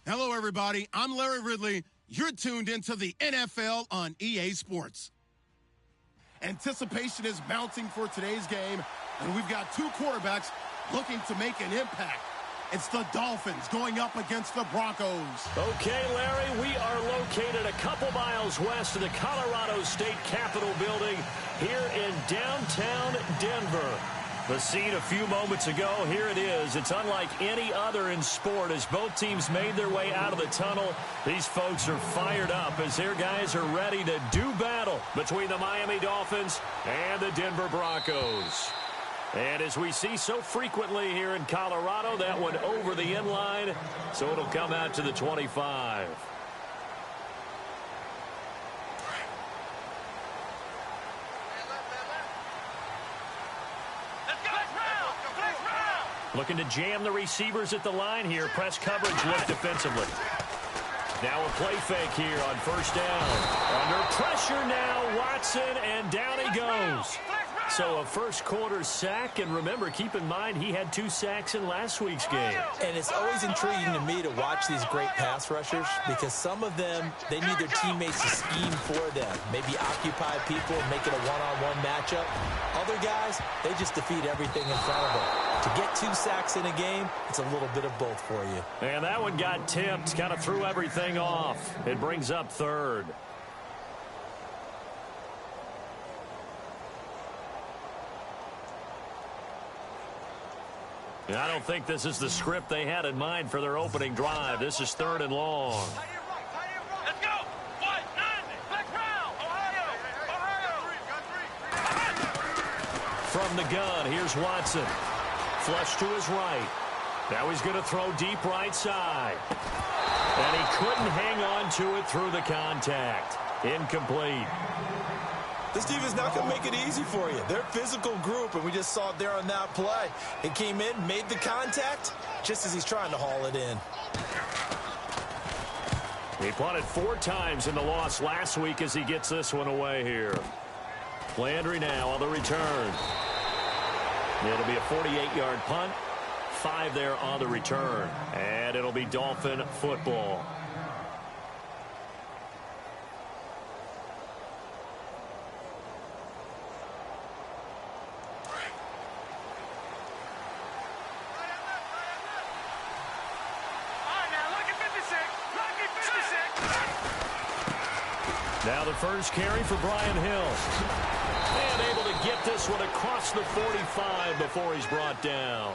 Hello, everybody. I'm Larry Ridley. You're tuned into the NFL on EA Sports. Anticipation is mounting for today's game, and we've got two quarterbacks looking to make an impact. It's the Dolphins going up against the Broncos. Okay, Larry, we are located a couple miles west of the Colorado State Capitol building here in downtown Denver. The scene a few moments ago, here it is. It's unlike any other in sport as both teams made their way out of the tunnel. These folks are fired up as their guys are ready to do battle between the Miami Dolphins and the Denver Broncos. And as we see so frequently here in Colorado, that one over the end line, so it'll come out to the 25. Looking to jam the receivers at the line here. Press coverage look defensively. Now a play fake here on first down. Under pressure now, Watson, and down he goes. So a first quarter sack, and remember, keep in mind he had 2 sacks in last week's game. And it's always intriguing to me to watch these great pass rushers because some of them, they need their teammates to scheme for them. Maybe occupy people and make it a one-on-one matchup. Other guys, they just defeat everything in front of them. To get 2 sacks in a game, it's a little bit of both for you. And that one got tipped, kind of threw everything off. It brings up third. I don't think this is the script they had in mind for their opening drive. This is third and long. Let's go! What? None! Back round! Ohio! From the gun, here's Watson. Flush to his right. Now he's going to throw deep right side. And he couldn't hang on to it through the contact. Incomplete. This defense not going to make it easy for you. They're a physical group, and we just saw it there on that play. It came in, made the contact, just as he's trying to haul it in. He punted 4 times in the loss last week as he gets this one away here. Landry now on the return. It'll be a 48-yard punt. 5 there on the return. And it'll be Dolphin football. Now the first carry for Brian Hill. And able to get this one across the 45 before he's brought down.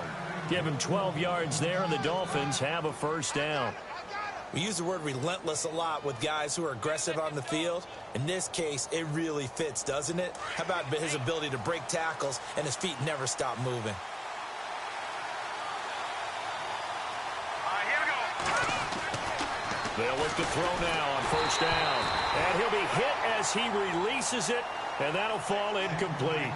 Give him 12 yards there, and the Dolphins have a first down. We use the word relentless a lot with guys who are aggressive on the field. In this case, it really fits, doesn't it? How about his ability to break tackles and his feet never stop moving? They'll look to throw now on first down. And he'll be hit as he releases it, and that'll fall incomplete.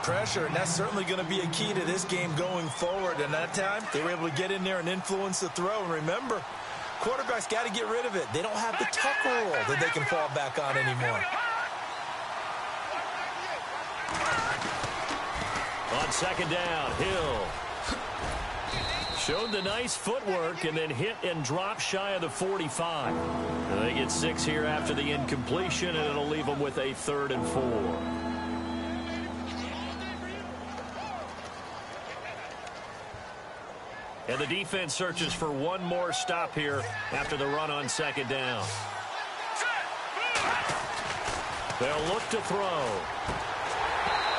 Pressure, and that's certainly going to be a key to this game going forward. And that time, they were able to get in there and influence the throw. And remember, quarterbacks got to get rid of it. They don't have the tuck rule that they can fall back on anymore. On second down, Hill showed the nice footwork and then hit and dropped shy of the 45. And they get 6 here after the incompletion, and it'll leave them with a 3rd and 4. And the defense searches for one more stop here after the run on second down. They'll look to throw.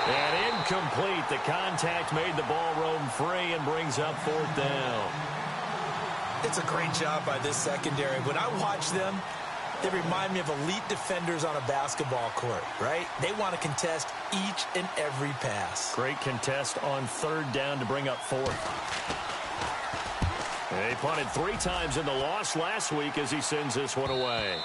And incomplete. The contact made the ball roam free and brings up 4th down. It's a great job by this secondary. When I watch them, they remind me of elite defenders on a basketball court, right? They want to contest each and every pass. Great contest on 3rd down to bring up 4th. He punted 3 times in the loss last week as he sends this one away.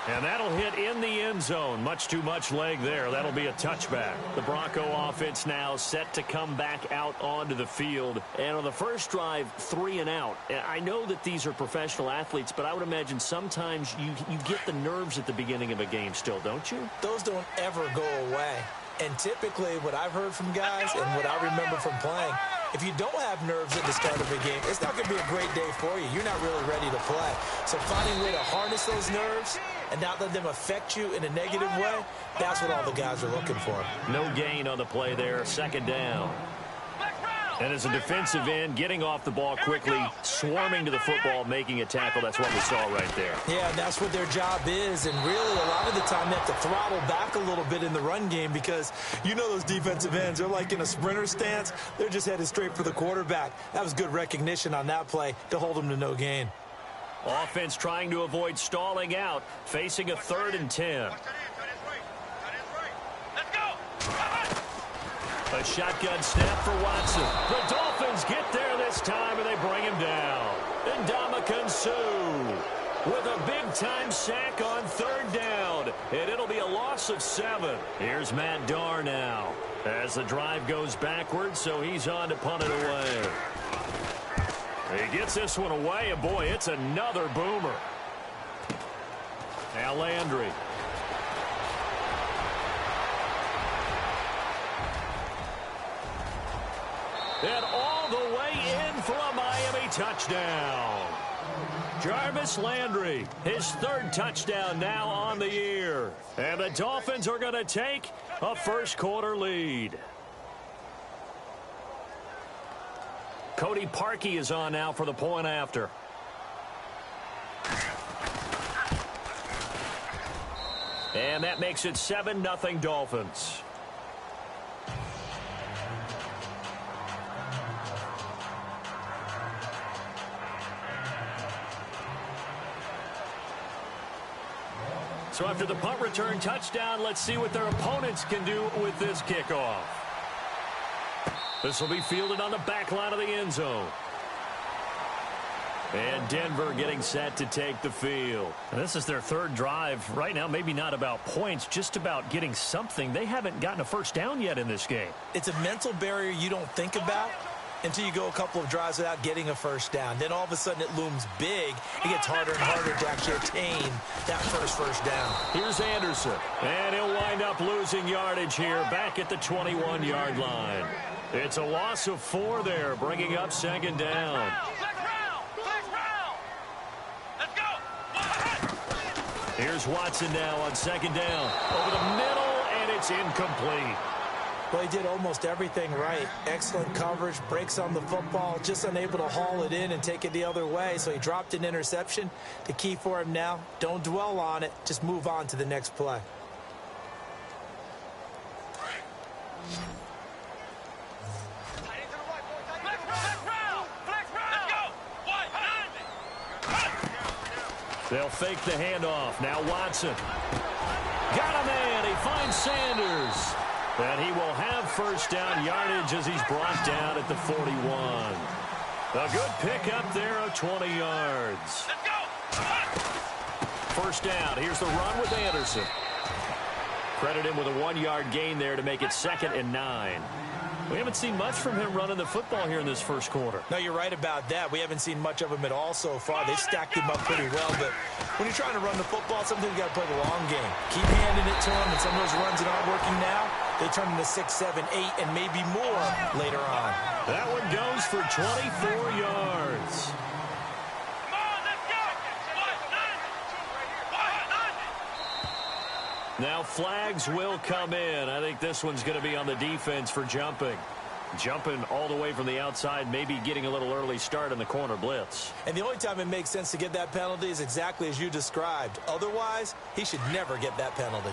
And that'll hit in the end zone. Much too much leg there. That'll be a touchback. The Bronco offense now set to come back out onto the field. And on the first drive, 3 and out. I know that these are professional athletes, but I would imagine sometimes you get the nerves at the beginning of a game still, don't you? Those don't ever go away. And typically what I've heard from guys and what I remember from playing, If you don't have nerves at the start of a game, it's not going to be a great day for you. You're not really ready to play. So finding a way to harness those nerves and not let them affect you in a negative way, that's what all the guys are looking for. No gain on the play there, second down. And as a defensive end, getting off the ball quickly, swarming to the football, making a tackle, that's what we saw right there. Yeah, and that's what their job is. And really, a lot of the time, they have to throttle back a little bit in the run game because you know those defensive ends, they're like in a sprinter stance. They're just headed straight for the quarterback. That was good recognition on that play to hold them to no gain. Offense trying to avoid stalling out, facing a 3rd and 10. A shotgun snap for Watson. The Dolphins get there this time, and they bring him down. And Ndamukong Suh with a big-time sack on 3rd down. And it'll be a loss of 7. Here's Matt Darr now as the drive goes backwards, so he's on to punt it away. He gets this one away, and boy, it's another boomer. Now Landry. And all the way in for a Miami touchdown. Jarvis Landry, his 3rd touchdown now on the year. And the Dolphins are going to take a first-quarter lead. Cody Parkey is on now for the point after. And that makes it 7-0 Dolphins. So after the punt return touchdown, let's see what their opponents can do with this kickoff. This will be fielded on the back line of the end zone. And Denver getting set to take the field. And this is their 3rd drive. Right now, maybe not about points, just about getting something. They haven't gotten a first down yet in this game. It's a mental barrier you don't think about until you go a couple of drives without getting a first down. Then all of a sudden it looms big. It gets harder and harder to actually attain that first down. Here's Anderson. And he'll wind up losing yardage here back at the 21-yard line. It's a loss of 4 there, bringing up 2nd down. Here's Watson now on 2nd down. Over the middle, and it's incomplete. Well, he did almost everything right. Excellent coverage, breaks on the football, just unable to haul it in and take it the other way. So he dropped an interception. The key for him now, don't dwell on it. Just move on to the next play. They'll fake the handoff. Now Watson. Got a man. He finds Sanders. And he will have first down yardage as he's brought down at the 41. A good pickup there of 20 yards. First down. Here's the run with Anderson. Credit him with a 1-yard gain there to make it 2nd and 9. We haven't seen much from him running the football here in this first quarter. No, you're right about that. We haven't seen much of him at all so far. They've stacked him up pretty well, but when you're trying to run the football, sometimes you got to play the long game. Keep handing it to him, and some of those runs that aren't working now, they turn into 6, 7, 8, and maybe more later on. That one goes for 24 yards. Now flags will come in. I think this one's going to be on the defense for jumping. Jumping all the way from the outside, maybe getting a little early start in the corner blitz. And the only time it makes sense to get that penalty is exactly as you described. Otherwise, he should never get that penalty.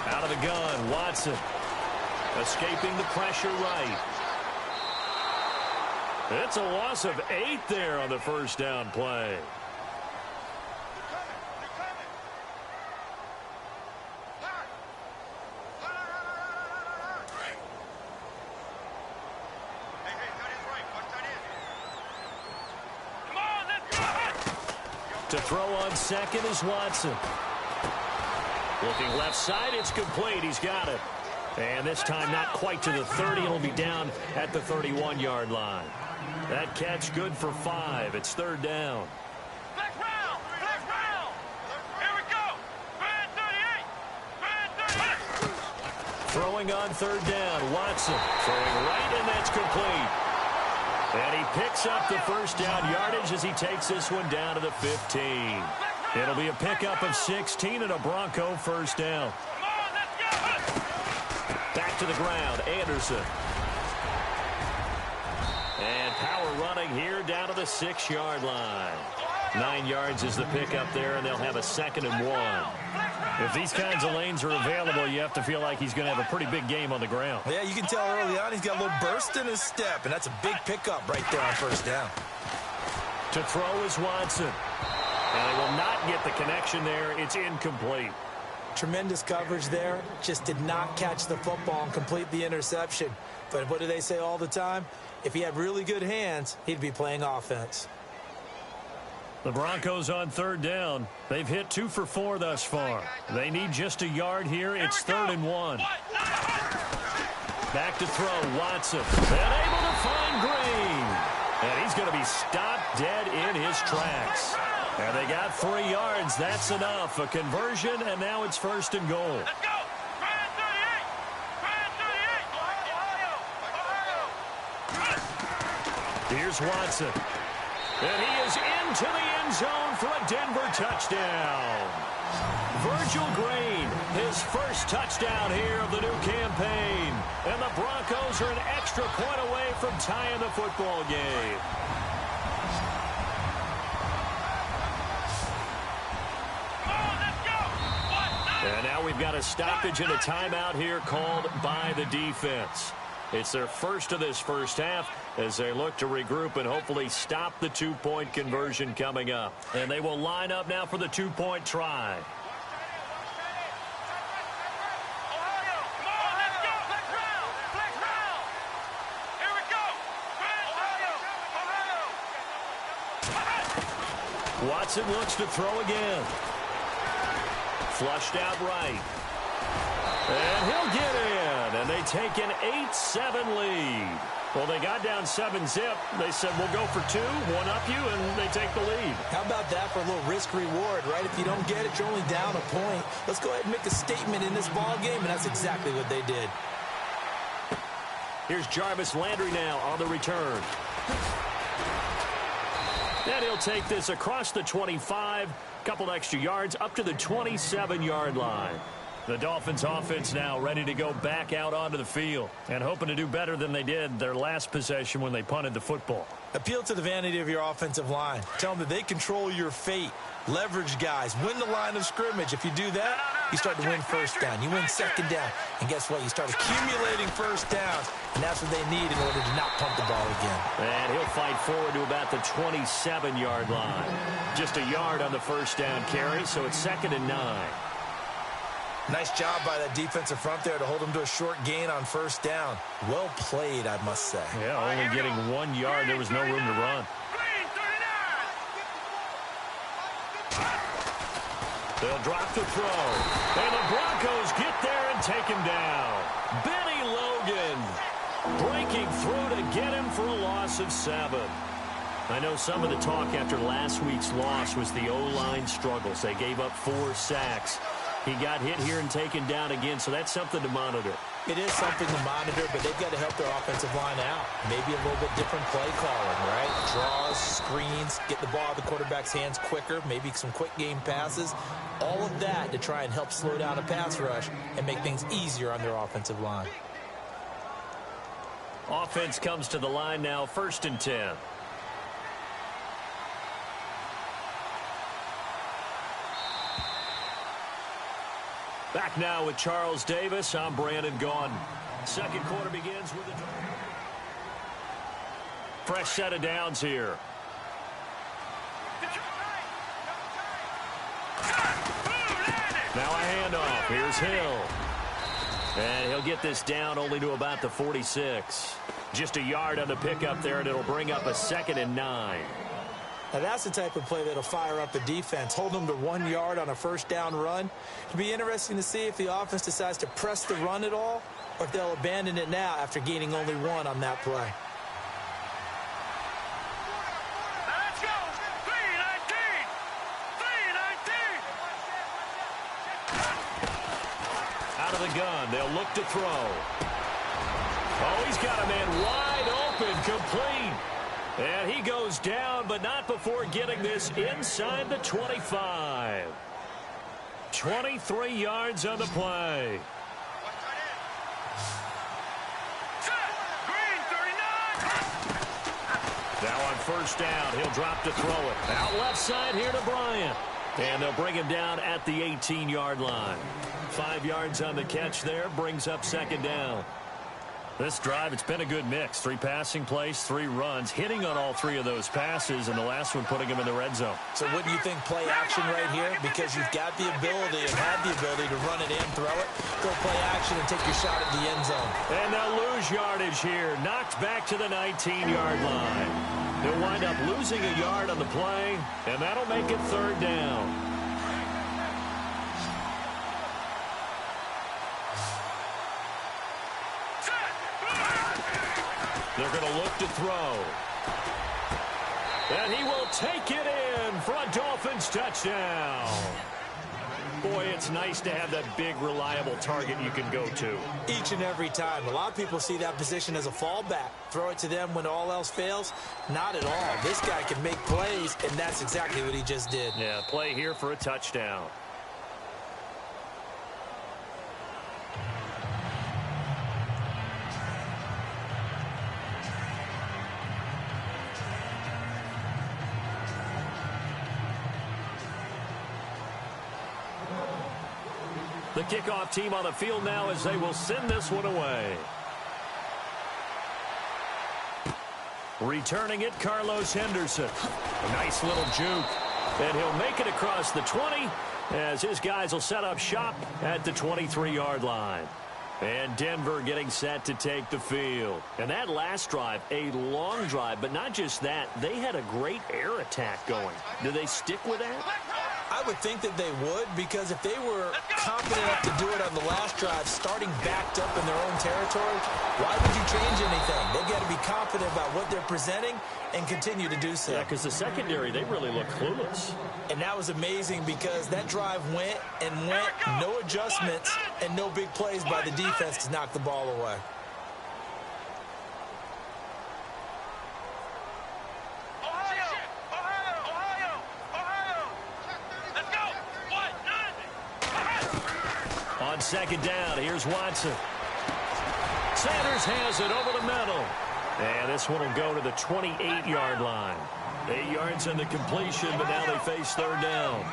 Out of the gun, Watson. Escaping the pressure right. It's a loss of 8 there on the first down play. To throw on second is Watson. Looking left side, it's complete. He's got it. And this time not quite to the 30. It'll be down at the 31-yard line. That catch good for 5. It's 3rd down. Throwing on third down. Watson throwing right, and that's complete. And he picks up the first down yardage as he takes this one down to the 15. It'll be a pickup of 16 and a Bronco first down. Back to the ground, Anderson. And power running here down to the 6-yard line. 9 yards is the pickup there, and they'll have a 2nd and 1. If these kinds of lanes are available, you have to feel like he's going to have a pretty big game on the ground. Yeah, you can tell early on he's got a little burst in his step, and that's a big pickup right there on first down. To throw is Watson. And they will not get the connection there. It's incomplete. Tremendous coverage there. Just did not catch the football and complete the interception. But what do they say all the time? If he had really good hands, he'd be playing offense. The Broncos on third down. They've hit 2 for 4 thus far. They need just a yard here. It's 3rd and 1. Back to throw, Watson. And able to find Green. And he's going to be stopped dead in his tracks. And they got 3 yards. That's enough. A conversion, and now it's 1st and goal. Let's go! Brian 38! Brian 38! Here's Watson. And he is into the end zone for a Denver touchdown. Virgil Green, his first touchdown here of the new campaign. And the Broncos are an extra point away from tying the football game. And now we've got a stoppage and a timeout here called by the defense. It's their first of this first half as they look to regroup and hopefully stop the 2-point conversion coming up. And they will line up now for the 2-point try. Watson looks to throw again. Flushed out right. And he'll get in. And they take an 8-7 lead. Well, they got down 7-zip. They said, we'll go for 2, one-up you, and they take the lead. How about that for a little risk-reward, right? If you don't get it, you're only down a point. Let's go ahead and make a statement in this ball game, and that's exactly what they did. Here's Jarvis Landry now on the return. And he'll take this across the 25, couple extra yards, up to the 27-yard line. The Dolphins offense now ready to go back out onto the field and hoping to do better than they did their last possession when they punted the football. Appeal to the vanity of your offensive line. Tell them that they control your fate. Leverage guys. Win the line of scrimmage. If you do that, you start to win first down. You win second down. And guess what? You start accumulating first downs. And that's what they need in order to not punt the ball again. And he'll fight forward to about the 27-yard line. Just a yard on the first down carry, so it's 2nd and 9. Nice job by that defensive front there to hold them to a short gain on first down. Well played, I must say. Yeah, only getting 1 yard. There was no room to run. They'll drop the throw. And the Broncos get there and take him down. Benny Logan breaking through to get him for a loss of 7. I know some of the talk after last week's loss was the O-line struggles. They gave up 4 sacks. He got hit here and taken down again, so that's something to monitor. It is something to monitor, but they've got to help their offensive line out. Maybe a little bit different play calling, right? Draws, screens, get the ball out of the quarterback's hands quicker, maybe some quick game passes. All of that to try and help slow down a pass rush and make things easier on their offensive line. Offense comes to the line now, 1st and 10. Back now with Charles Davis. I'm Brandon Gaudin. Second quarter begins with a fresh set of downs here. Now a handoff. Here's Hill. And he'll get this down only to about the 46. Just a yard on the pickup there, and it'll bring up a 2nd and 9. Now that's the type of play that'll fire up the defense. Hold them to 1 yard on a first down run. It'll be interesting to see if the offense decides to press the run at all or if they'll abandon it now after gaining only 1 on that play. Let's go! 3-19! 3-19! Out of of the gun. They'll look to throw. Oh, he's got a man wide open, complete. And he goes down, but not before getting this inside the 25. 23 yards on the play. Now on first down, he'll drop to throw it. Out left side here to Bryant. And they'll bring him down at the 18-yard line. 5 yards on the catch there, brings up second down. This drive, it's been a good mix. 3 passing plays, 3 runs, hitting on all 3 of those passes, and the last one putting him in the red zone. So wouldn't you think play action right here? Because you've got the ability and have the ability to run it in, throw it, go play action, and take your shot at the end zone. And they'll lose yardage here. Knocked back to the 19-yard line. They'll wind up losing a yard on the play, and that'll make it third down. They're going to look to throw. And he will take it in for a Dolphins touchdown. Boy, it's nice to have that big, reliable target you can go to. Each and every time. A lot of people see that position as a fallback. Throw it to them when all else fails. Not at all. This guy can make plays, and that's exactly what he just did. Yeah, play here for a touchdown. The kickoff team on the field now as they will send this one away. Returning it, Carlos Henderson. A nice little juke. And he'll make it across the 20 as his guys will set up shop at the 23-yard line. And Denver getting set to take the field. And that last drive, a long drive, but not just that. They had a great air attack going. Do they stick with that? I would think that they would, because if they were confident enough to do it on the last drive, starting backed up in their own territory, why would you change anything? They've got to be confident about what they're presenting and continue to do so. Yeah, because the secondary, they really look clueless. And that was amazing because that drive went and went, no adjustments and no big plays by the defense to knock the ball away. On second down, here's Watson. Sanders has it over the middle. And this one will go to the 28-yard line. 8 yards on the completion, but now they face third down.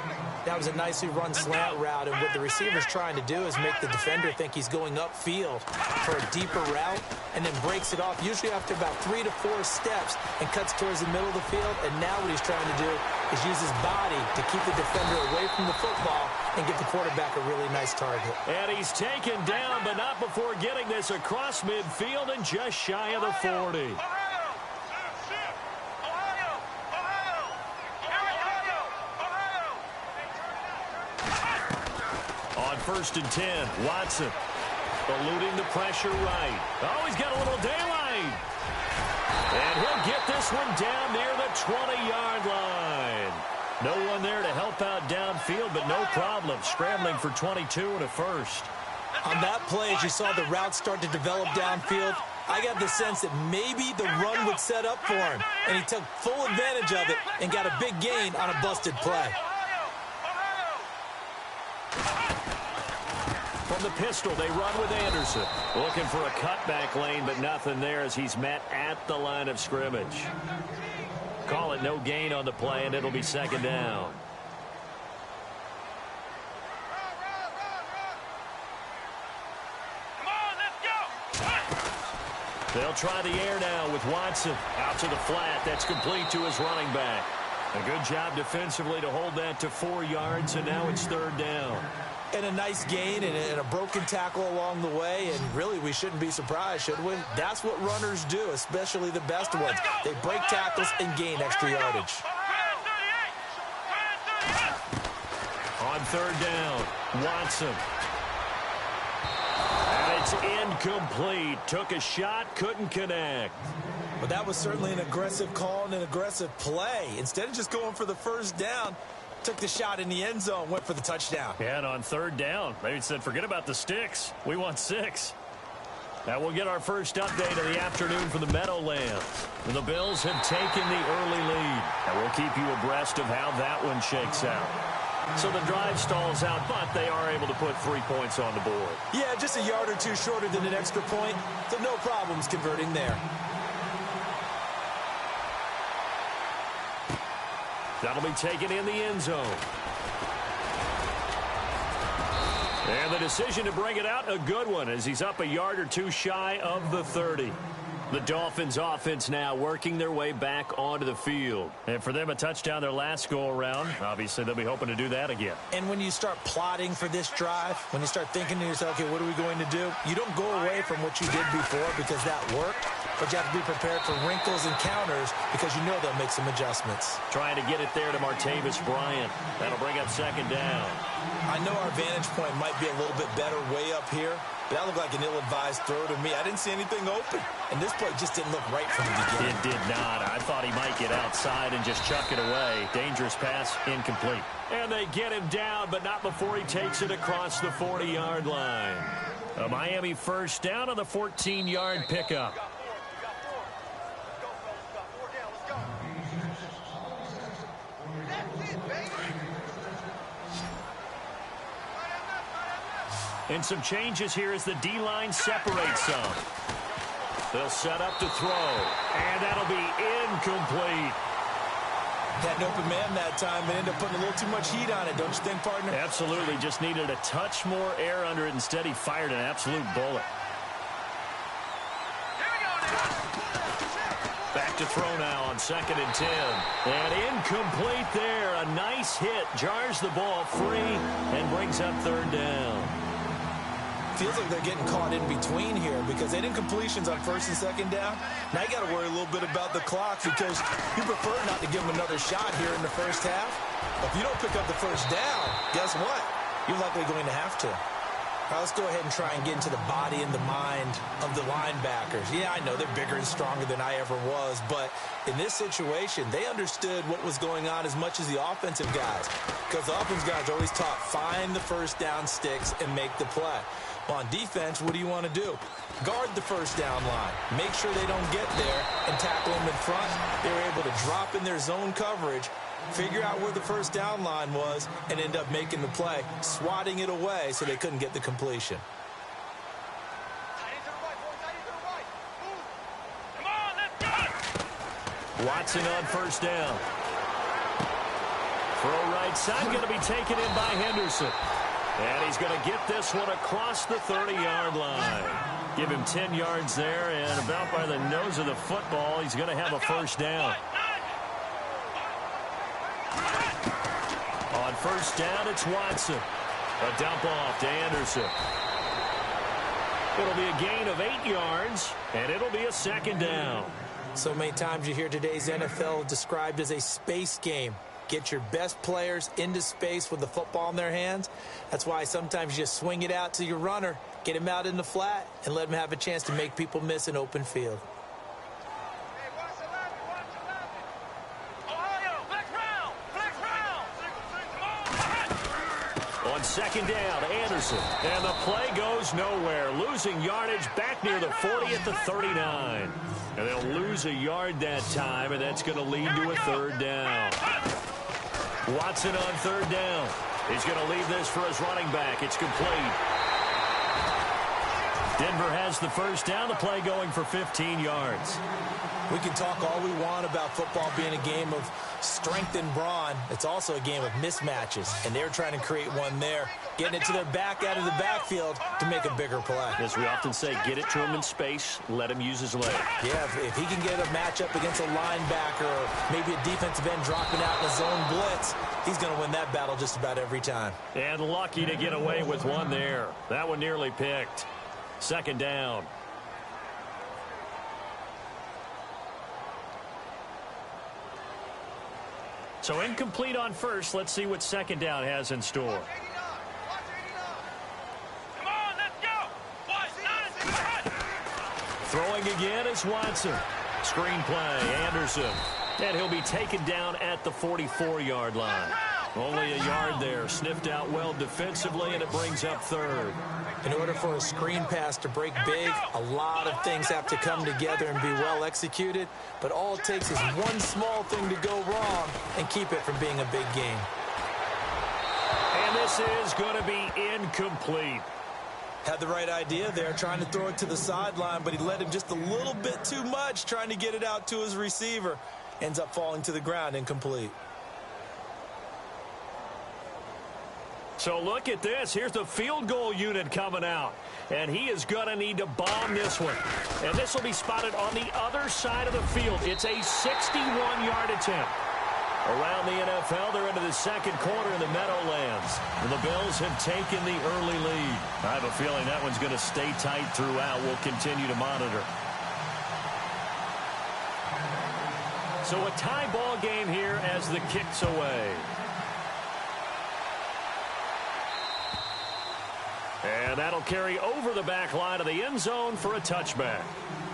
That was a nicely run slant route, and what the receiver's trying to do is make the defender think he's going upfield for a deeper route, and then breaks it off, usually after about 3 to 4 steps, and cuts towards the middle of the field. And now what he's trying to do is use his body to keep the defender away from the football and give the quarterback a really nice target. And he's taken down, but not before getting this across midfield and just shy of the 40. On first and 10, Watson eluding the pressure right. Oh, he's got a little daylight. And he'll get this one down near the 20-yard line. No one there to help out downfield, but no problem. Scrambling for 22 and a first. On that play, as you saw the route start to develop downfield, I got the sense that maybe the run would set up for him. And he took full advantage of it and got a big gain on a busted play. From the pistol, they run with Anderson. Looking for a cutback lane, but nothing there as he's met at the line of scrimmage. Call it no gain on the play, and it'll be second down. Come on, let's go. They'll try the air now with Watson. Out to the flat. That's complete to his running back. A good job defensively to hold that to 4 yards, and now it's third down. And a nice gain and a broken tackle along the way, and really we shouldn't be surprised, should we? That's what runners do, especially the best ones. They break tackles and gain extra yardage. On third down, Watson. And it's incomplete. Took a shot, couldn't connect. But that was certainly an aggressive call and an aggressive play. Instead of just going for the first down, Took the shot in the end zone, went for the touchdown. Yeah, and on third down, they said, forget about the sticks. We want 6. Now we'll get our first update of the afternoon from the Meadowlands. The Bills have taken the early lead, and we'll keep you abreast of how that one shakes out. So the drive stalls out, but they are able to put 3 points on the board. Yeah, just a yard or two shorter than an extra point, so no problems converting there. That'll be taken in the end zone. And the decision to bring it out, a good one, as he's up a yard or two shy of the 30. The Dolphins offense now working their way back onto the field. And for them, a touchdown their last go-around. Obviously, they'll be hoping to do that again. And when you start plotting for this drive, when you start thinking to yourself, okay, what are we going to do? You don't go away from what you did before because that worked, but you have to be prepared for wrinkles and counters because you know they'll make some adjustments. Trying to get it there to Martavis Bryant. That'll bring up second down. I know our vantage point might be a little bit better way up here, but that looked like an ill-advised throw to me. I didn't see anything open, and this play just didn't look right from the beginning. It did not. I thought he might get outside and just chuck it away. Dangerous pass, incomplete. And they get him down, but not before he takes it across the 40-yard line. A Miami first down on the 14-yard pickup. And some changes here as the D-line separates some. They'll set up to throw, and that'll be incomplete. Had an open man that time, but ended up putting a little too much heat on it, don't you think, partner? Absolutely, just needed a touch more air under it. Instead, he fired an absolute bullet. Back to throw now on 2nd and 10. And incomplete there. A nice hit, jars the ball free, and brings up 3rd down. Feels like they're getting caught in between here because they didn't completions on 1st and 2nd down. Now you got to worry a little bit about the clock because you prefer not to give them another shot here in the first half. But if you don't pick up the first down, guess what? You're likely going to have to. All right, let's go ahead and try and get into the body and the mind of the linebackers. Yeah, I know they're bigger and stronger than I ever was, but in this situation, they understood what was going on as much as the offensive guys because the offensive guys are always taught find the first down sticks and make the play. Well, on defense, what do you want to do? Guard the first down line. Make sure they don't get there and tackle them in front. They were able to drop in their zone coverage, figure out where the first down line was, and end up making the play, swatting it away so they couldn't get the completion. Come on, let's go! Watson on first down. Throw right side, going to be taken in by Henderson. And he's going to get this one across the 30-yard line. Give him 10 yards there, and about by the nose of the football, he's going to have a first down. On first down, it's Watson. A dump off to Anderson. It'll be a gain of 8 yards, and it'll be a 2nd down. So many times you hear today's NFL described as a space game. Get your best players into space with the football in their hands. That's why sometimes you just swing it out to your runner, get him out in the flat, and let him have a chance to make people miss an open field. On 2nd down, Anderson. And the play goes nowhere. Losing yardage back near the 40 at the 39. And they'll lose a yard that time, and that's going to lead to a 3rd down. Watson on 3rd down. He's going to leave this for his running back. It's complete. Denver has the first down. The play going for 15 yards. We can talk all we want about football being a game of strength and brawn. It's also a game of mismatches, and they're trying to create one there, getting it to their back out of the backfield to make a bigger play. As we often say, get it to him in space, let him use his leg. Yeah, if he can get a matchup against a linebacker or maybe a defensive end dropping out in a zone blitz, he's going to win that battle just about every time. And lucky to get away with one there. That one nearly picked. 2nd down. So incomplete on first. Let's see what 2nd down has in store. Come on, let's go! Throwing again is Watson. Screen play, Anderson. And he'll be taken down at the 44-yard line. Only a yard there. Sniffed out well defensively, and it brings up third. In order for a screen pass to break big, a lot of things have to come together and be well executed. But all it takes is one small thing to go wrong and keep it from being a big game. And this is going to be incomplete. Had the right idea there, trying to throw it to the sideline, but he led him just a little bit too much, trying to get it out to his receiver. Ends up falling to the ground, incomplete. So look at this. Here's the field goal unit coming out. And he is going to need to bomb this one. And this will be spotted on the other side of the field. It's a 61-yard attempt. Around the NFL, they're into the second quarter in the Meadowlands. And the Bills have taken the early lead. I have a feeling that one's going to stay tight throughout. We'll continue to monitor. So a tie ball game here as the kick's away. And that'll carry over the back line of the end zone for a touchback.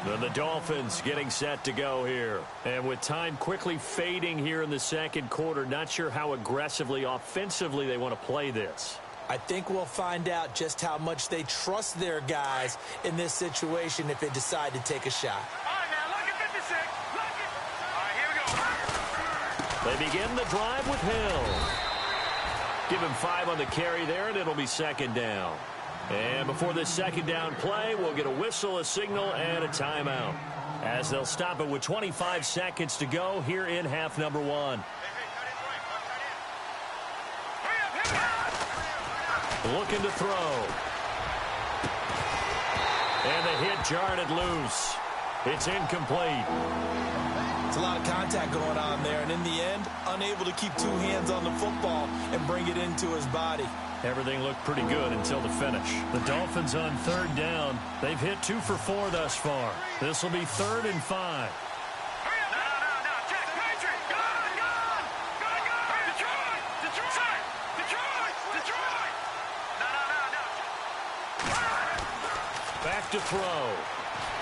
Then the Dolphins getting set to go here. And with time quickly fading here in the second quarter, not sure how aggressively, offensively they want to play this. I think we'll find out just how much they trust their guys in this situation if they decide to take a shot. All right, now, look at 56. Look at... All right, here we go. They begin the drive with Hill. Give him 5 on the carry there, and it'll be second down. And before this second down play, we'll get a whistle, a signal, and a timeout. As they'll stop it with 25 seconds to go here in half number 1. Looking to throw. And the hit jarred it loose. It's incomplete. It's a lot of contact going on there, and in the end, unable to keep 2 hands on the football and bring it into his body. Everything looked pretty good until the finish. The Dolphins on third down. They've hit 2 for 4 thus far. This will be 3rd and 5. Back to throw.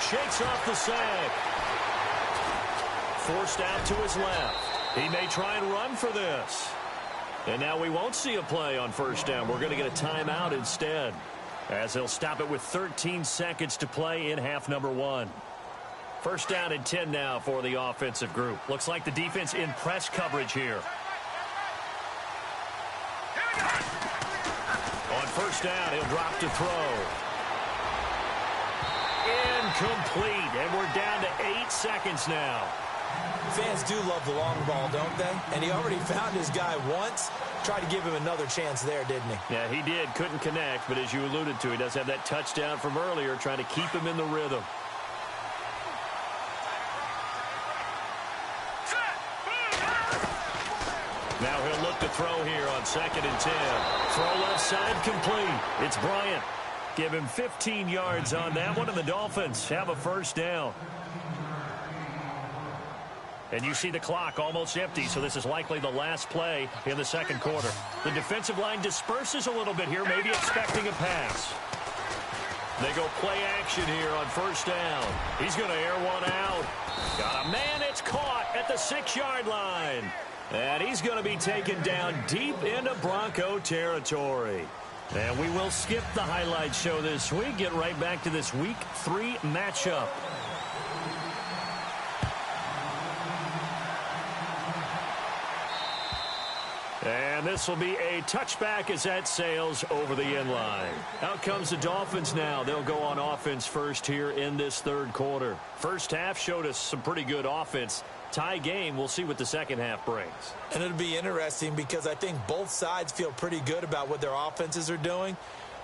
Shakes off the sack. Forced out to his left. He may try and run for this. And now we won't see a play on first down. We're going to get a timeout instead, as they'll stop it with 13 seconds to play in half number 1. First down and 10 now for the offensive group. Looks like the defense in press coverage here. On first down, he'll drop to throw. Incomplete, and we're down to 8 seconds now. Fans do love the long ball, don't they? And he already found his guy once. Tried to give him another chance there, didn't he? Yeah, he did. Couldn't connect, but as you alluded to, he does have that touchdown from earlier, trying to keep him in the rhythm. Now he'll look to throw here on 2nd and 10. Throw left side complete. It's Bryant. Give him 15 yards on that one, and the Dolphins have a first down. And you see the clock almost empty, so this is likely the last play in the second quarter. The defensive line disperses a little bit here, maybe expecting a pass. They go play action here on first down. He's going to air one out. Got a man, it's caught at the 6-yard line. And he's going to be taken down deep into Bronco territory. And we will skip the highlight show this week, get right back to this Week 3 matchup. And this will be a touchback as that sails over the end line. Out comes the Dolphins now. They'll go on offense first here in this third quarter. First half showed us some pretty good offense. Tie game, we'll see what the second half brings. And it'll be interesting because I think both sides feel pretty good about what their offenses are doing.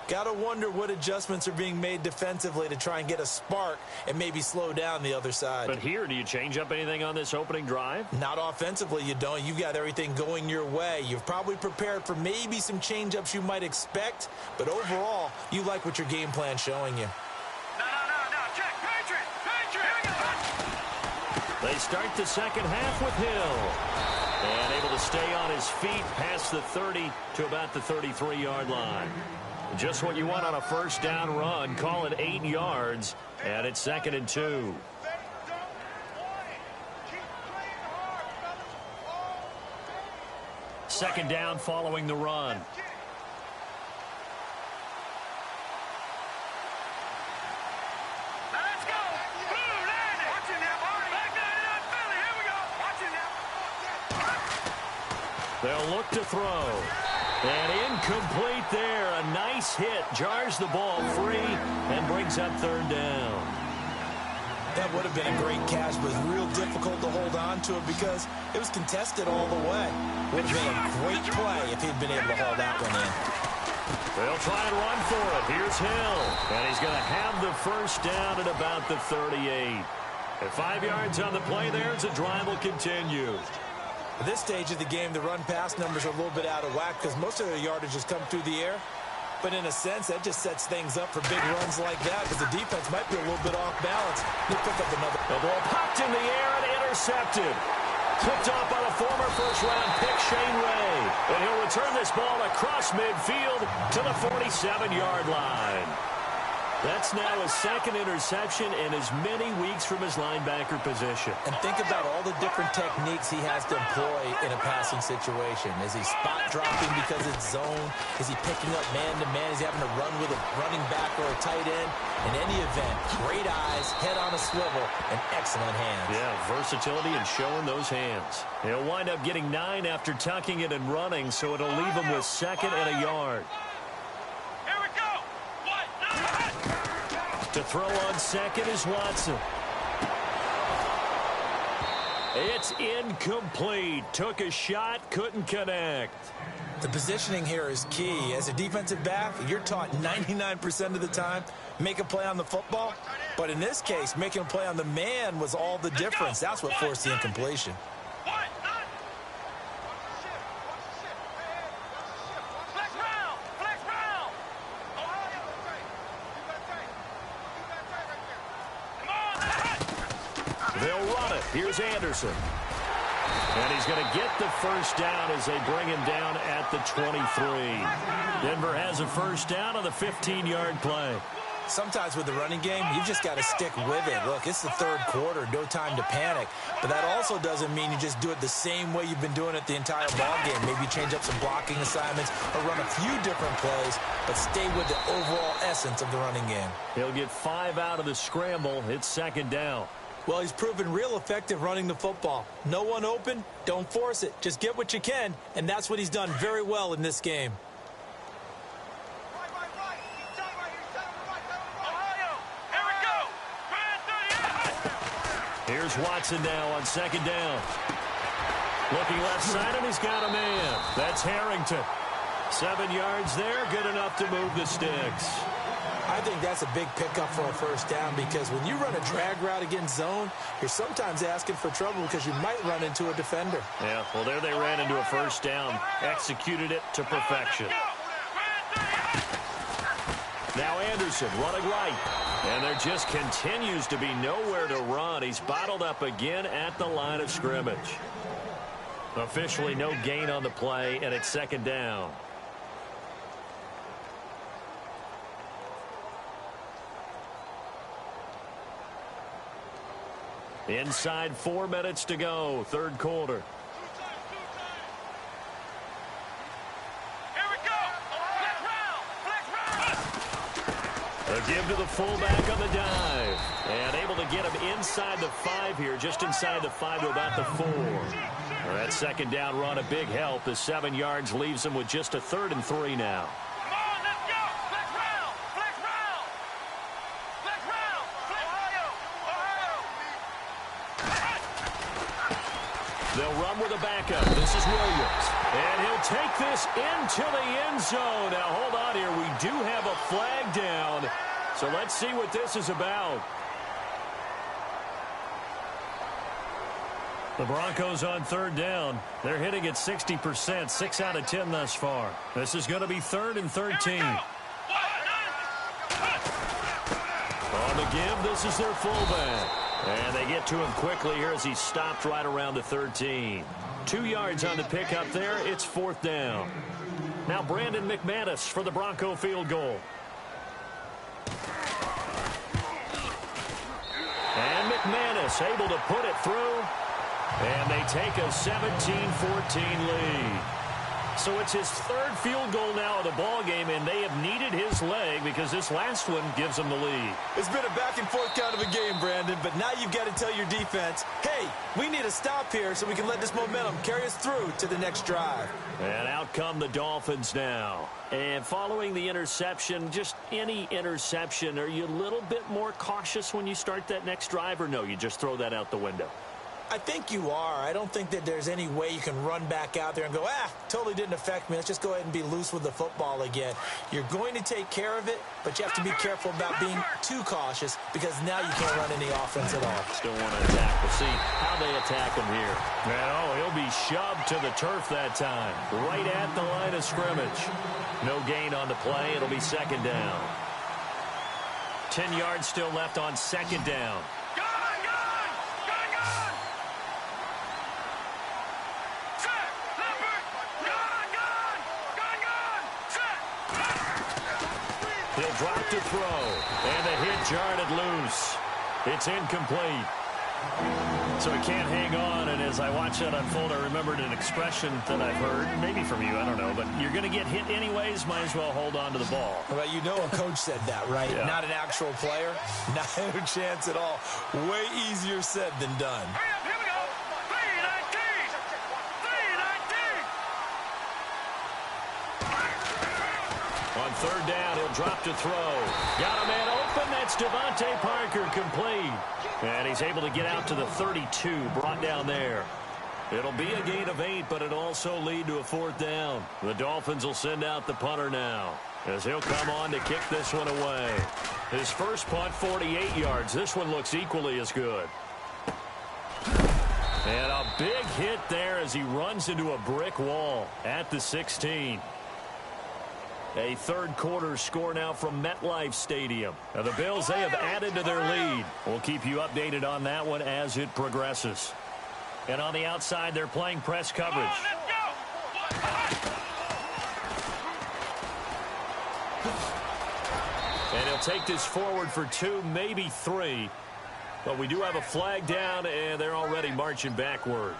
Got to wonder what adjustments are being made defensively to try and get a spark and maybe slow down the other side. But here, do you change up anything on this opening drive? Not offensively, you don't. You've got everything going your way. You've probably prepared for maybe some change-ups you might expect, but overall, you like what your game plan's showing you. No, check, Patriot. They start the second half with Hill. And able to stay on his feet past the 30 to about the 33-yard line. Just what you want on a first down run. Call it 8 yards, and it's 2nd and 2. second down following the run. Let's go. Blue landing. Watch it now, Barney. Back 99 Philly. Here we go. Watch it now. They'll look to throw. And incomplete there. A nice hit. Jars the ball free and brings up third down. That would have been a great catch, but it was real difficult to hold on to it because it was contested all the way. Would have been a great play if he'd been able to haul that one in. They'll try and run for it. Here's Hill. And he's going to have the first down at about the 38. At 5 yards on the play there as the drive will continue. At this stage of the game, the run-pass numbers are a little bit out of whack because most of their yardage has come through the air. But in a sense, that just sets things up for big runs like that because the defense might be a little bit off balance. He'll pick up another. The ball popped in the air and intercepted. Picked off by the former first-round pick, Shane Ray. And he'll return this ball across midfield to the 47-yard line. That's now his second interception in as many weeks from his linebacker position. And think about all the different techniques he has to employ in a passing situation. Is he spot dropping because it's zone? Is he picking up man-to-man? Is he having to run with a running back or a tight end? In any event, great eyes, head on a swivel, and excellent hands. Yeah, versatility and showing those hands. He'll wind up getting 9 after tucking it and running, so it'll leave him with second and a yard. Here we go. To throw on second is Watson. It's incomplete. Took a shot, couldn't connect. The positioning here is key. As a defensive back, you're taught 99% of the time, make a play on the football. But in this case, making a play on the man was all the difference. That's what forced the incompletion. They'll run it. Here's Anderson. And he's going to get the first down as they bring him down at the 23. Denver has a first down on the 15-yard play. Sometimes with the running game, you've just got to stick with it. Look, it's the third quarter, no time to panic. But that also doesn't mean you just do it the same way you've been doing it the entire ball game. Maybe change up some blocking assignments or run a few different plays, but stay with the overall essence of the running game. He'll get 5 out of the scramble. It's second down. Well, he's proven real effective running the football. No one open, don't force it. Just get what you can, and that's what he's done very well in this game. Here's Watson now on second down. Looking left side, and he's got a man. That's Harrington. 7 yards there, good enough to move the sticks. I think that's a big pickup for a first down because when you run a drag route against zone, you're sometimes asking for trouble because you might run into a defender. Yeah, well, there they ran into a first down. Executed it to perfection. Now Anderson running right. And there just continues to be nowhere to run. He's bottled up again at the line of scrimmage. Officially no gain on the play, and it's second down. Inside 4 minutes to go, third quarter. Here we go. A give to the fullback on the dive. And able to get him inside the 5 here, just inside the 5 to about the 4. Well, that second down run, a big help. The 7 yards leaves him with just a 3rd and 3 now. They'll run with a backup. This is Williams. And he'll take this into the end zone. Now, hold on here. We do have a flag down. So let's see what this is about. The Broncos on third down. They're hitting at 60%, 6 out of 10 thus far. This is going to be 3rd and 13. On the give, this is their fullback. And they get to him quickly here as he stopped right around the 13. 2 yards on the pickup there. It's 4th down. Now Brandon McManus for the Bronco field goal. And McManus able to put it through. And they take a 17-14 lead. So it's his third field goal now of the ball game, and they have needed his leg because this last one gives them the lead. It's been a back-and-forth kind of a game, Brandon, but now you've got to tell your defense, hey, we need a stop here so we can let this momentum carry us through to the next drive. And out come the Dolphins now. And following the interception, just any interception, are you a little bit more cautious when you start that next drive, or no, you just throw that out the window? I think you are. I don't think that there's any way you can run back out there and go, totally didn't affect me. Let's just go ahead and be loose with the football again. You're going to take care of it, but you have to be careful about being too cautious because now you can't run any offense at all. Still want to attack. We'll see how they attack him here. And, he'll be shoved to the turf that time, right at the line of scrimmage. No gain on the play. It'll be second down. 10 yards still left on second down. He'll drop to throw, and the hit jarred it loose. It's incomplete. So he can't hang on, and as I watch that unfold, I remembered an expression that I've heard, maybe from you, I don't know, but you're going to get hit anyways, might as well hold on to the ball. Well, you know a coach said that, right? Yeah. Not an actual player. Not a chance at all. Way easier said than done. Here we go. 319. 319. On third down, he'll drop to throw. Got a man open. That's Devontae Parker, complete. And he's able to get out to the 32, brought down there. It'll be a gain of 8, but it'll also lead to a fourth down. The Dolphins will send out the punter now, as he'll come on to kick this one away. His first punt, 48 yards. This one looks equally as good. And a big hit there as he runs into a brick wall at the 16. A third quarter score now from MetLife Stadium. Now the Bills, they have added to their lead. We'll keep you updated on that one as it progresses. And on the outside, they're playing press coverage. And he'll take this forward for 2, maybe 3. But we do have a flag down, and they're already marching backward.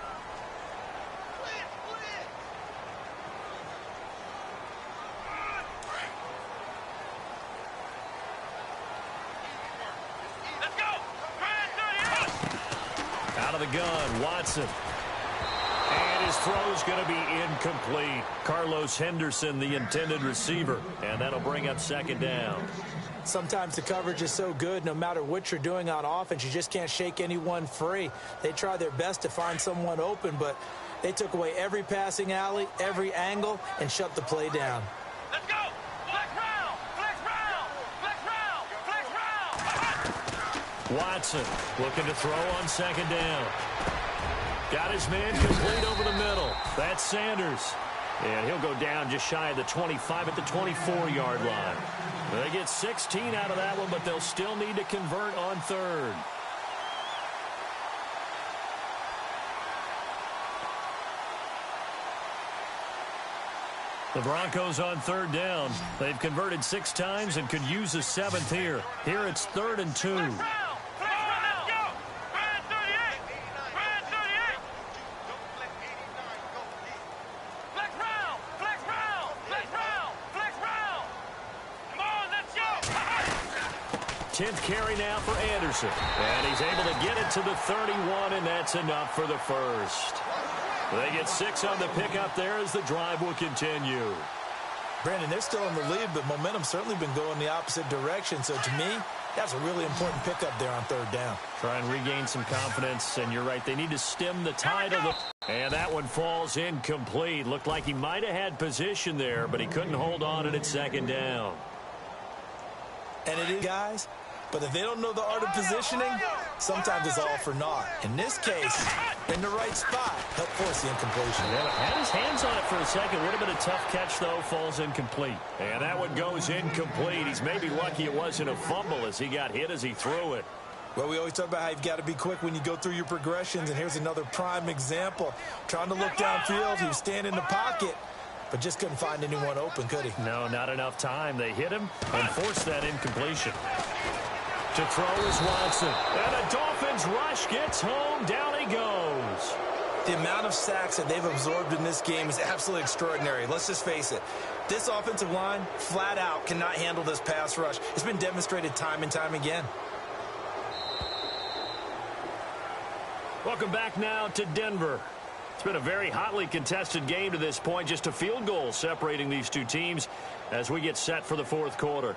The gun, Watson. And his throw's going to be incomplete. Carlos Henderson, the intended receiver. And that'll bring up second down. Sometimes the coverage is so good, no matter what you're doing on offense, you just can't shake anyone free. They try their best to find someone open, but they took away every passing alley, every angle, and shut the play down. Let's go! Flex round! Flex round! Flex round! Flex round! Watson looking to throw on second down. Got his man complete over the middle. That's Sanders. And he'll go down just shy of the 25 at the 24-yard line. They get 16 out of that one, but they'll still need to convert on third. The Broncos on third down. They've converted 6 times and could use a 7th here. Here it's 3rd and 2. Tenth carry now for Anderson. And he's able to get it to the 31, and that's enough for the first. They get 6 on the pickup there as the drive will continue. Brandon, they're still in the lead, but momentum's certainly been going the opposite direction. So to me, that's a really important pickup there on third down. Try and regain some confidence, and you're right. They need to stem the tide of the... And that one falls incomplete. Looked like he might have had position there, but he couldn't hold on to it second down. And it is, guys, but if they don't know the art of positioning, sometimes it's all for naught. In this case, in the right spot, help force the incompletion. Yeah, had his hands on it for a second. Would have been a tough catch, though. Falls incomplete. And that one goes incomplete. He's maybe lucky it wasn't a fumble as he got hit as he threw it. Well, we always talk about how you've got to be quick when you go through your progressions, and here's another prime example. Trying to look downfield, he was standing in the pocket, but just couldn't find anyone open, could he? No, not enough time. They hit him and forced that incompletion. To throw is Watson. And the Dolphins rush gets home. Down he goes. The amount of sacks that they've absorbed in this game is absolutely extraordinary. Let's just face it. This offensive line, flat out, cannot handle this pass rush. It's been demonstrated time and time again. Welcome back now to Denver. It's been a very hotly contested game to this point. Just a field goal separating these two teams as we get set for the fourth quarter.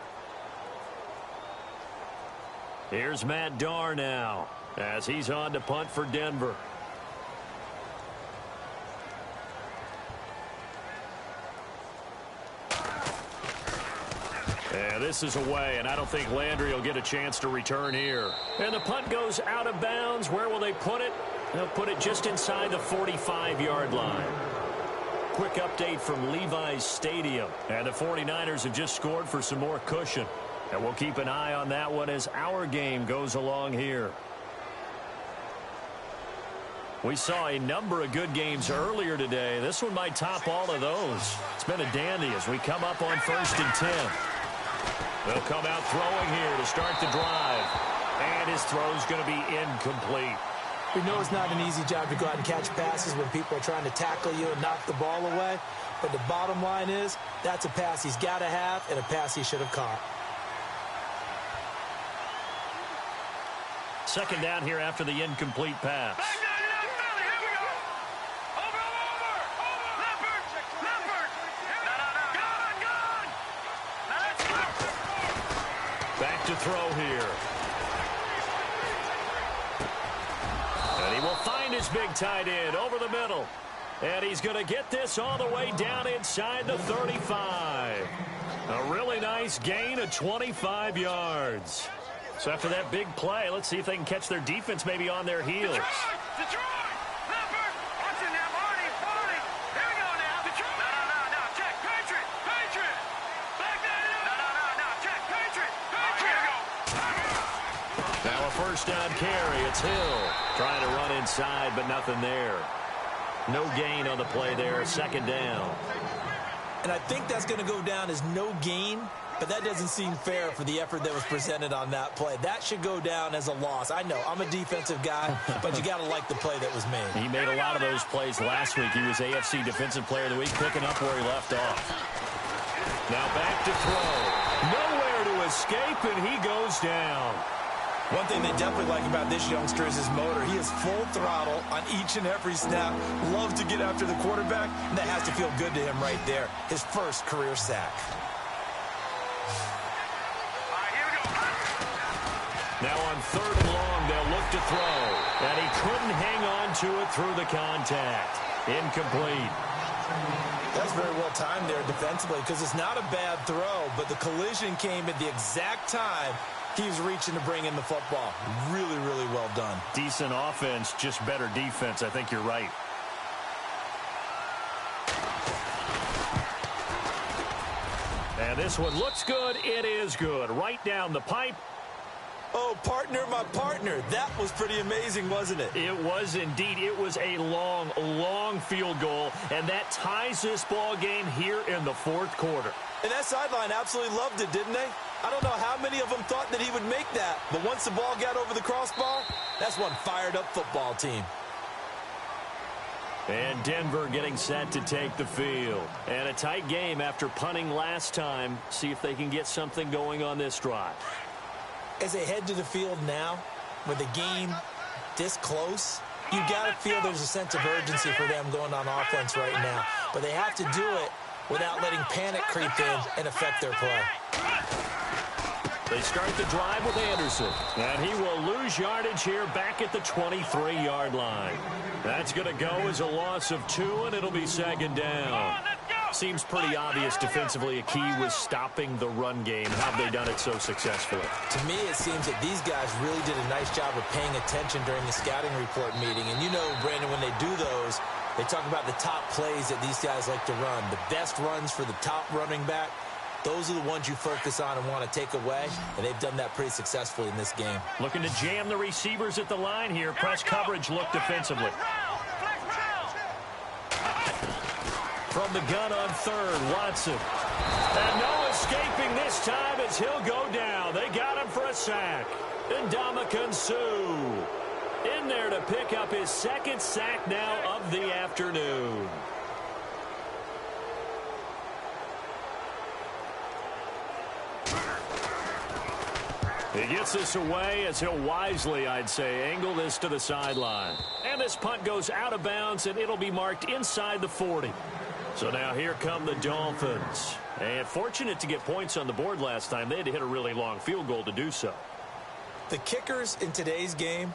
Here's Matt Darr now as he's on to punt for Denver. And this is away, and I don't think Landry will get a chance to return here. And the punt goes out of bounds. Where will they put it? They'll put it just inside the 45-yard line. Quick update from Levi's Stadium. And the 49ers have just scored for some more cushion. And we'll keep an eye on that one as our game goes along here. We saw a number of good games earlier today. This one might top all of those. It's been a dandy as we come up on 1st and 10. They'll come out throwing here to start the drive. And his throw's going to be incomplete. We know it's not an easy job to go out and catch passes when people are trying to tackle you and knock the ball away. But the bottom line is, that's a pass he's got to have and a pass he should have caught. Second down here after the incomplete pass. Back to throw here. And he will find his big tight end over the middle. And he's going to get this all the way down inside the 35. A really nice gain of 25 yards. So after that big play, let's see if they can catch their defense maybe on their heels. Detroit! Leopard! Watch it now, Marty! Here we go now! Detroit! No, check! Patriot! Back there! No, check! Patriot! Here we go! Now a first down carry. It's Hill trying to run inside, but nothing there. No gain on the play there. Second down. And I think that's going to go down as no gain, but that doesn't seem fair for the effort that was presented on that play. That should go down as a loss. I know, I'm a defensive guy, but you got to like the play that was made. He made a lot of those plays last week. He was AFC Defensive Player of the Week, picking up where he left off. Now back to throw. Nowhere to escape, and he goes down. One thing they definitely like about this youngster is his motor. He is full throttle on each and every snap. Loves to get after the quarterback, and that has to feel good to him right there. His first career sack. Now on 3rd and long, they'll look to throw. And he couldn't hang on to it through the contact. Incomplete. That's very well timed there defensively because it's not a bad throw, but the collision came at the exact time he was reaching to bring in the football. Really, really well done. Decent offense, just better defense. I think you're right. And this one looks good. It is good. Right down the pipe. Oh, partner, my partner. That was pretty amazing, wasn't it? It was indeed. It was a long, long field goal, and that ties this ball game here in the fourth quarter. And that sideline absolutely loved it, didn't they? I don't know how many of them thought that he would make that, but once the ball got over the crossbar, that's one fired-up football team. And Denver getting set to take the field. And a tight game after punting last time. See if they can get something going on this drive. As they head to the field now, with the game this close, you got to feel there's a sense of urgency for them going on offense right now. But they have to do it without letting panic creep in and affect their play. They start the drive with Anderson. And he will lose yardage here back at the 23-yard line. That's going to go as a loss of 2, and it'll be second down. Seems pretty obvious defensively a key was stopping the run game. How have they done it so successfully? To me, it seems that these guys really did a nice job of paying attention during the scouting report meeting. And you know, Brandon, when they do those, they talk about the top plays that these guys like to run. The best runs for the top running back, those are the ones you focus on and want to take away. And they've done that pretty successfully in this game. Looking to jam the receivers at the line here. Press coverage look defensively. From the gun on 3rd, Watson. And no escaping this time as he'll go down. They got him for a sack. And Ndamukong Suh. In there to pick up his second sack now of the afternoon. He gets this away as he'll wisely, I'd say, angle this to the sideline. And this punt goes out of bounds, and it'll be marked inside the 40. So now here come the Dolphins. And fortunate to get points on the board last time. They had to hit a really long field goal to do so. The kickers in today's game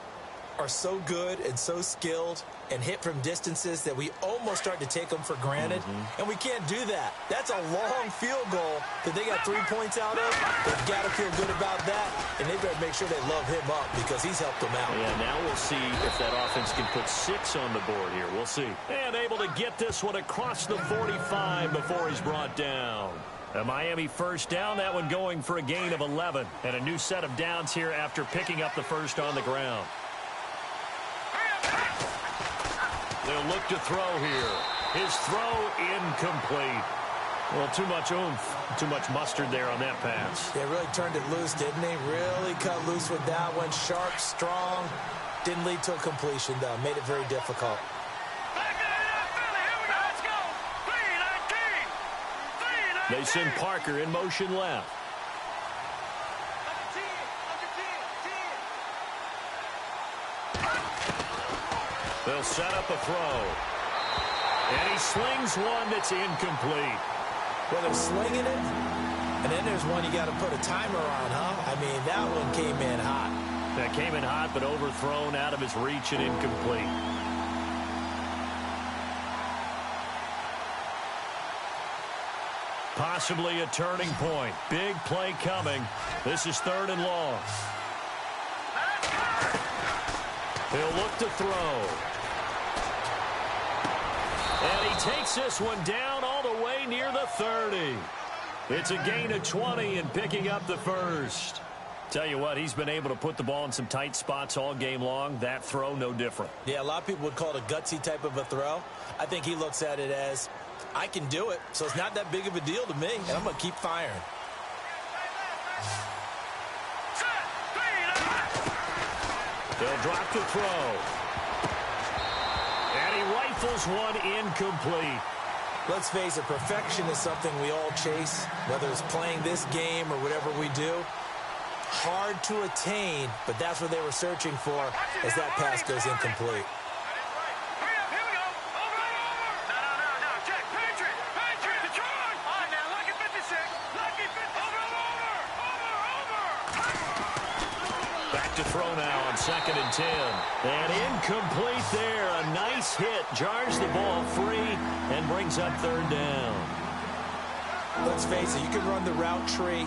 are so good and so skilled and hit from distances that we almost start to take them for granted. And we can't do that. That's a long field goal that they got 3 points out of. They've got to feel good about that, and they better make sure they love him up because he's helped them out. Yeah, now we'll see if that offense can put 6 on the board here. We'll see. And able to get this one across the 45 before he's brought down. A Miami first down, that one going for a gain of 11. And a new set of downs here after picking up the first on the ground. They'll look to throw here. His throw incomplete. Well, too much oomph, too much mustard there on that pass. They really turned it loose, didn't they? Really cut loose with that one. Sharp, strong. Didn't lead to a completion, though. Made it very difficult. They send Parker in motion left. They'll set up a throw. And he slings one that's incomplete. Well, they're slinging it, and then there's one you got to put a timer on, huh? I mean, that one came in hot. That came in hot, but overthrown, out of his reach and incomplete. Possibly a turning point. Big play coming. This is 3rd and long. He'll look to throw. And he takes this one down all the way near the 30. It's a gain of 20 and picking up the first. Tell you what, he's been able to put the ball in some tight spots all game long. That throw, no different. Yeah, a lot of people would call it a gutsy type of a throw. I think he looks at it as, I can do it, so it's not that big of a deal to me, and I'm going to keep firing. They'll drop the throw. And he rifles one incomplete. Let's face it, perfection is something we all chase, whether it's playing this game or whatever we do. Hard to attain, but that's what they were searching for as that pass goes incomplete. Back to throw now on 2nd and 10. And incomplete there. A nice hit. Jars the ball free and brings up 3rd down. Let's face it, you can run the route tree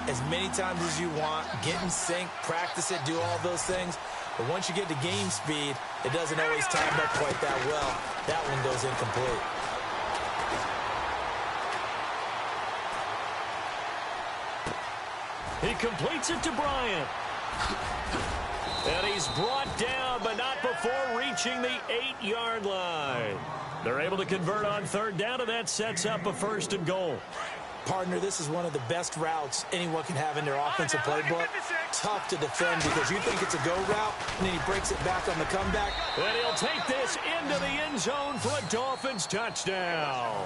as many times as you want, get in sync, practice it, do all those things. But once you get to game speed, it doesn't always time up quite that well. That one goes incomplete. He completes it to Bryant. And he's brought down, but not before reaching the 8-yard line. They're able to convert on 3rd down, and that sets up a 1st and goal. Partner, this is one of the best routes anyone can have in their offensive playbook. Tough to defend because you think it's a go route, and then he breaks it back on the comeback. And he'll take this into the end zone for a Dolphins touchdown.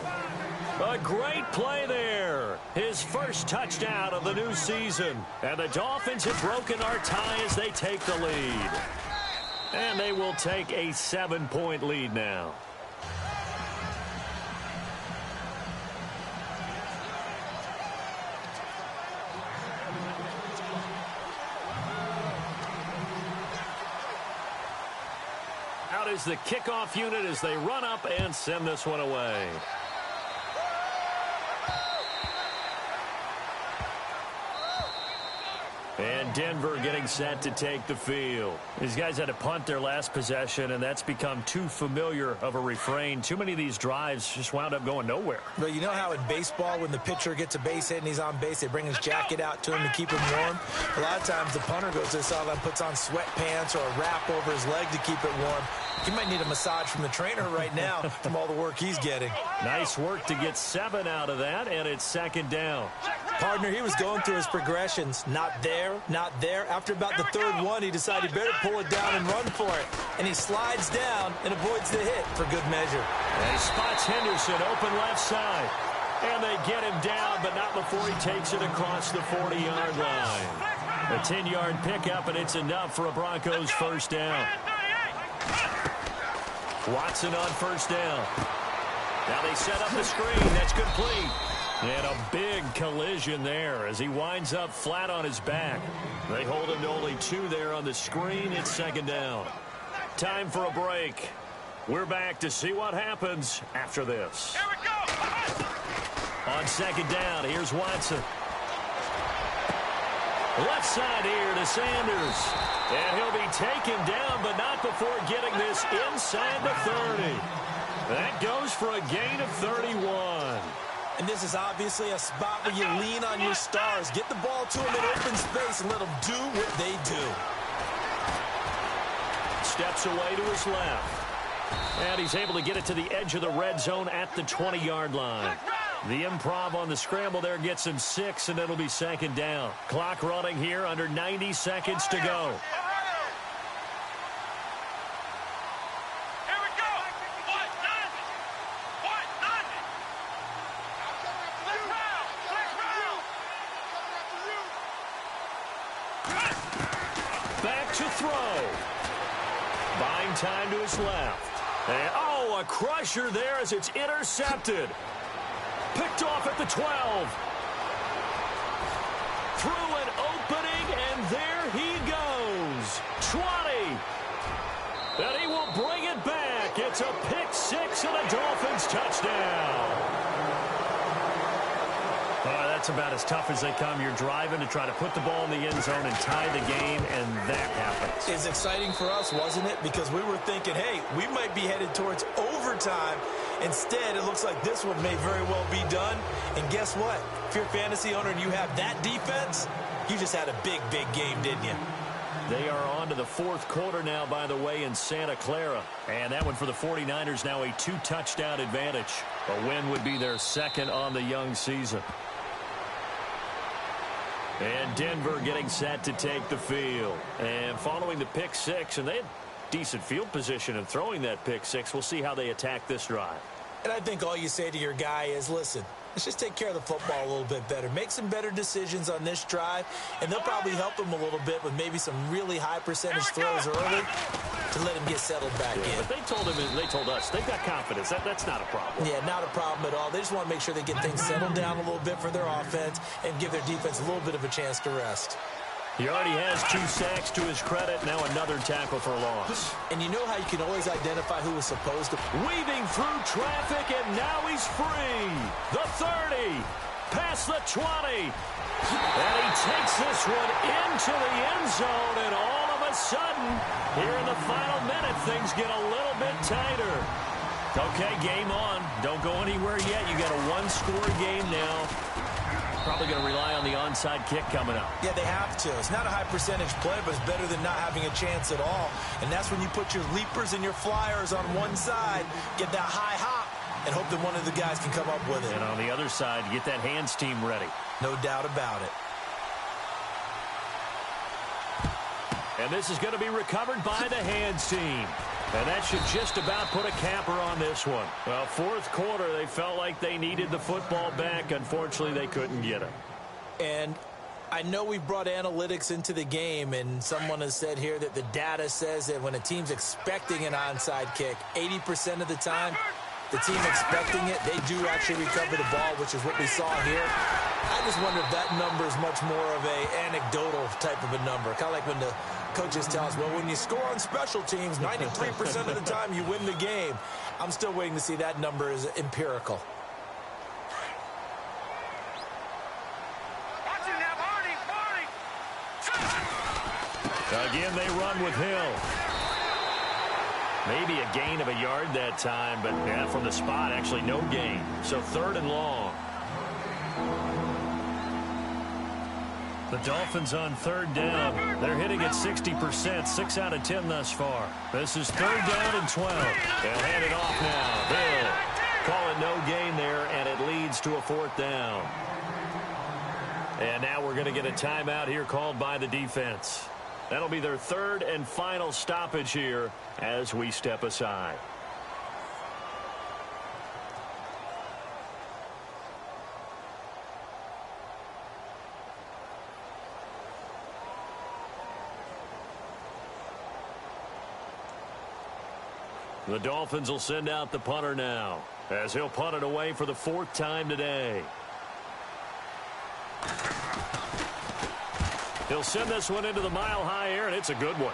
A great play there. His first touchdown of the new season. And the Dolphins have broken our tie as they take the lead. And they will take a 7-point lead now. Out is the kickoff unit as they run up and send this one away. And Denver getting set to take the field. These guys had to punt their last possession, and that's become too familiar of a refrain. Too many of these drives just wound up going nowhere. But you know how in baseball, when the pitcher gets a base hit and he's on base, they bring his jacket out to him to keep him warm? A lot of times the punter goes to the sideline, puts on sweatpants or a wrap over his leg to keep it warm. He might need a massage from the trainer right now from all the work he's getting. Nice work to get 7 out of that, and it's second down. Partner, he was going through his progressions. Not there, not there. After about the third one, he decided he better pull it down and run for it. And he slides down and avoids the hit for good measure. And he spots Henderson open left side. And they get him down, but not before he takes it across the 40-yard line. A 10-yard pickup, and it's enough for a Broncos first down. Watson on first down. Now they set up the screen. That's complete. And a big collision there as he winds up flat on his back. They hold him to only 2 there on the screen. It's second down. Time for a break. We're back to see what happens after this. Here we go. On second down, here's Watson. Left side here to Sanders. And he'll be taken down, but not before getting this inside the 30. That goes for a gain of 31. And this is obviously a spot where you lean on your stars. Get the ball to them in open space and let them do what they do. Steps away to his left. And he's able to get it to the edge of the red zone at the 20-yard line. The improv on the scramble there gets him 6, and it'll be second down. Clock running here, under 90 seconds to go. Here we go. What? Nothing. What? Nothing. Back to throw. Buying time to his left. And, oh, a crusher there as it's intercepted. Picked off at the 12. Through an opening, and there he goes. 20. And he will bring it back. It's a pick 6 and a Dolphins touchdown. That's about as tough as they come. You're driving to try to put the ball in the end zone and tie the game, and that happens. It's exciting for us, wasn't it? Because we were thinking, hey, we might be headed towards overtime. Instead, it looks like this one may very well be done. And guess what? If you're a fantasy owner and you have that defense, you just had a big, big game, didn't you? They are on to the fourth quarter now, by the way, in Santa Clara. And that one for the 49ers now a 2-touchdown advantage. A win would be their second on the young season. And Denver getting set to take the field. And following the pick 6, and they had decent field position in throwing that pick 6. We'll see how they attack this drive. And I think all you say to your guy is, listen, let's just take care of the football a little bit better. Make some better decisions on this drive, and they'll probably help him a little bit with maybe some really high percentage throws early to let him get settled back in. But they told him, and they told us, they've got confidence. That's not a problem. Yeah, not a problem at all. They just want to make sure they get things settled down a little bit for their offense and give their defense a little bit of a chance to rest. He already has 2 sacks to his credit. Now another tackle for loss. And you know how you can always identify who was supposed to. Weaving through traffic, and now he's free. The 30, past the 20. And he takes this one into the end zone, and all of a sudden, here in the final minute, things get a little bit tighter. Okay, game on. Don't go anywhere yet. You got a 1-score game now. Probably going to rely on the onside kick coming up. Yeah, they have to. It's not a high percentage play, but it's better than not having a chance at all. And that's when you put your leapers and your flyers on one side, get that high hop, and hope that one of the guys can come up with it. And on the other side, get that hands team ready. No doubt about it. And this is going to be recovered by the hands team. And that should just about put a capper on this one. Well, fourth quarter, they felt like they needed the football back. Unfortunately, they couldn't get it. And I know we brought analytics into the game, and someone has said here that the data says that when a team's expecting an onside kick, 80% of the time, the team expecting it, they do actually recover the ball, which is what we saw here. I just wonder if that number is much more of a anecdotal type of a number. Kind of like when the coaches tell us, well, when you score on special teams, 93% of the time you win the game. I'm still waiting to see that number is empirical. Again, they run with Hill. Maybe a gain of a yard that time, but yeah, from the spot, actually no gain. So 3rd and long. The Dolphins on third down. They're hitting at 60%, 6 out of 10 thus far. This is third down and 12. They'll hand it off now. Hill. Call it no gain there, and it leads to a fourth down. And now we're going to get a timeout here called by the defense. That'll be their third and final stoppage here as we step aside. The Dolphins will send out the punter now as he'll punt it away for the fourth time today. He'll send this one into the mile-high air, and it's a good one.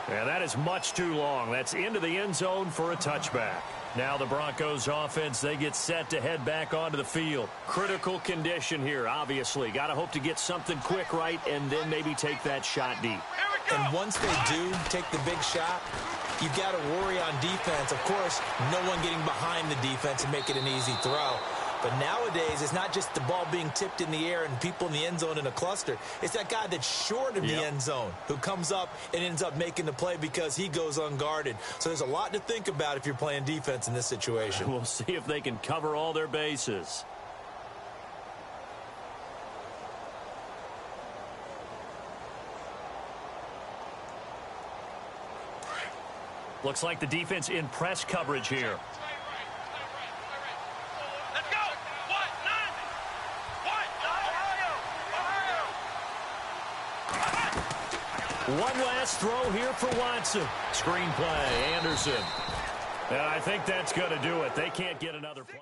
And that is much too long. That's into the end zone for a touchback. Now the Broncos offense, they get set to head back onto the field. Critical condition here, obviously. Got to hope to get something quick right and then maybe take that shot deep. And once they do take the big shot, you've got to worry on defense. Of course, no one getting behind the defense and make it an easy throw. But nowadays, it's not just the ball being tipped in the air and people in the end zone in a cluster. It's that guy that's short of the end zone who comes up and ends up making the play because he goes unguarded. So there's a lot to think about if you're playing defense in this situation. We'll see if they can cover all their bases. Looks like the defense in press coverage here. Let's go. What? 90. What? One last throw here for Watson. Screen play, Anderson. And I think that's going to do it. They can't get another play.